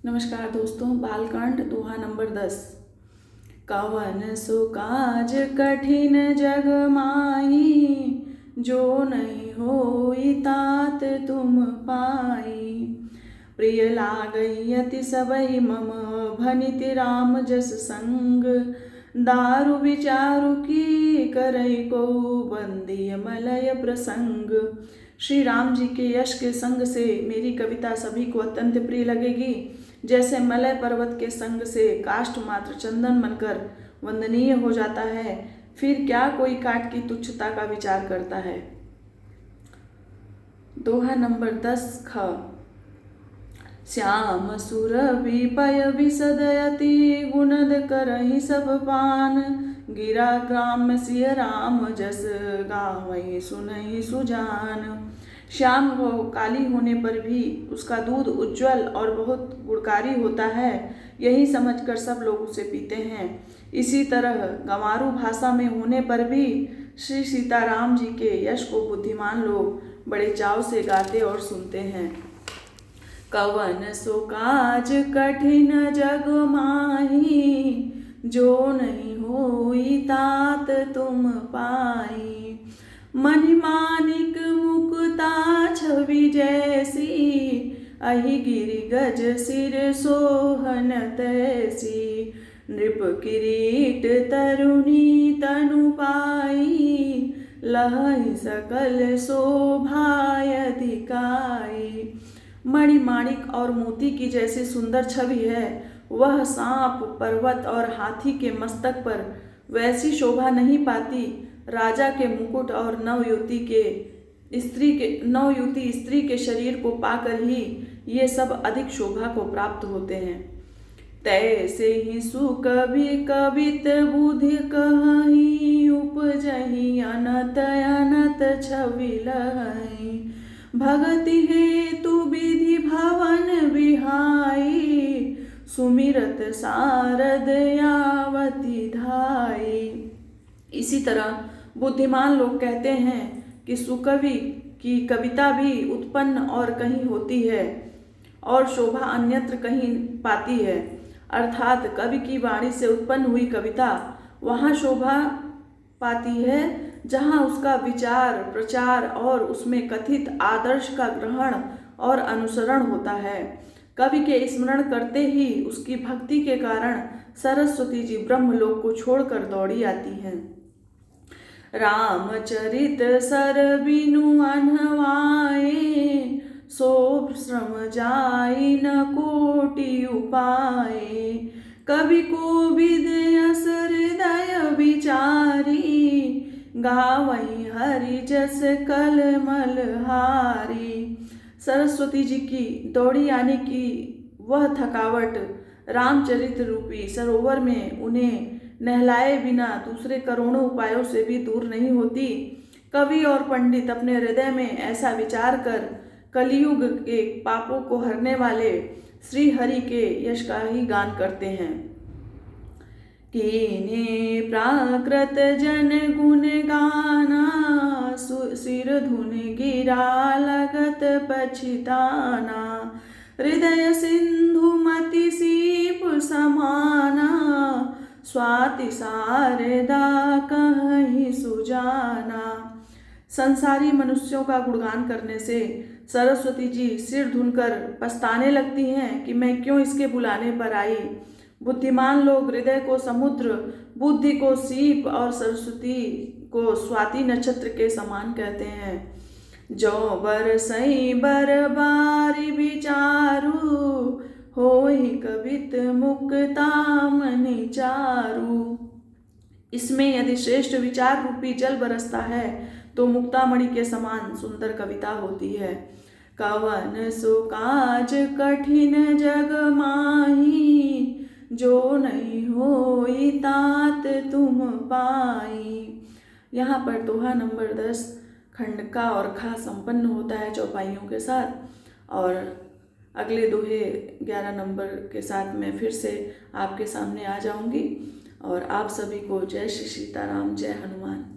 नमस्कार दोस्तों, बालकांड दोहा नंबर 10। कवन सो काज कठिन जग माही, जो नहीं होई तात तुम पाई। प्रिय लागई अति सबहि मम, भनित राम जस संग। दारु विचारु की करई को, बंदी मलय प्रसंग। श्री राम जी के यश के संग से मेरी कविता सभी को अत्यंत प्रिय लगेगी। जैसे मलय पर्वत के संग से काष्ठ मात्र चंदन बनकर वंदनीय हो जाता है, फिर क्या कोई काठ की तुच्छता का विचार करता है। दोहा नंबर 10 ख। श्याम सुरभि पय विसदयति, गुणद करहि सब पान। गिरा ग्राम सिय राम जस, गावहि सुनहि सुजान। श्याम वो काली होने पर भी उसका दूध उज्जवल और बहुत गुणकारी होता है, यही समझकर सब लोग उसे पीते हैं। इसी तरह गंवारू भाषा में होने पर भी श्री सीताराम जी के यश को बुद्धिमान लोग बड़े चाव से गाते और सुनते हैं। कवन सो काज कठिन जग माही, जो नहीं होई तात तुम पाई। मणि मानिक मुकुता छवि जैसी, अहि गिरि गज सिर सोहन तैसी। नृप किरीट तरुणी तनु पाई, लहहि सकल शोभाय दिखाई। मणिमाणिक और मोती की जैसी सुंदर छवि है, वह सांप, पर्वत और हाथी के मस्तक पर वैसी शोभा नहीं पाती। राजा के मुकुट और नवयुवती स्त्री के शरीर को पाकर ही ये सब अधिक शोभा को प्राप्त होते हैं। तैसे ही सुकवि कवित बुद्धि कहहि, उपजहि अनत अनत छवि लहै। भगति हेतु विधि भवन बिहाई, सुमिरत सारद यावति धाई। इसी तरह बुद्धिमान लोग कहते हैं कि सुकवि की कविता भी उत्पन्न और कहीं होती है और शोभा अन्यत्र कहीं पाती है। अर्थात कवि की वाणी से उत्पन्न हुई कविता वहाँ शोभा पाती है जहाँ उसका विचार प्रचार और उसमें कथित आदर्श का ग्रहण और अनुसरण होता है। कवि के स्मरण करते ही उसकी भक्ति के कारण सरस्वती जी ब्रह्मलोक को छोड़कर दौड़ी आती हैं। रामचरित सर बिनु अनहवाए, सो श्रम जाई न कोटि उपाय। कवि को विदयस हृदय विचारी, गावहि हरि जस कलमल हारी। सरस्वती जी की दौड़ी आने की वह थकावट रामचरित रूपी सरोवर में उन्हें नहलाए बिना दूसरे करोड़ों उपायों से भी दूर नहीं होती। कवि और पंडित अपने हृदय में ऐसा विचार कर कलियुग के पापों को हरने वाले श्री हरि के यश का ही गान करते हैं। कीने प्राकृत जन गुण गाना, सिर धुन गिरा लगत पछिताना। हृदय सिंधु मति सीप समाना, स्वाति शारदा कहि सुजाना। संसारी मनुष्यों का गुणगान करने से सरस्वती जी सिर धुनकर पछताने लगती हैं कि मैं क्यों इसके बुलाने पर आई। बुद्धिमान लोग हृदय को समुद्र, बुद्धि को सीप और सरस्वती को स्वाति नक्षत्र के समान कहते हैं। जो बरसई बरबारी विचारु, होई कवित मुक्ता मनि चारु। इसमें यदि श्रेष्ठ विचार रूपी जल बरसता है तो मुक्तामणि के समान सुंदर कविता होती है। कवन सो काज कठिन जग माही, जो नहीं होई तात तुम पाई। यहाँ पर दोहा नंबर 10 खंड का और खा संपन्न होता है चौपाइयों के साथ। और अगले दोहे 11 नंबर के साथ मैं फिर से आपके सामने आ जाऊंगी। और आप सभी को जय श्री सीताराम, जय हनुमान।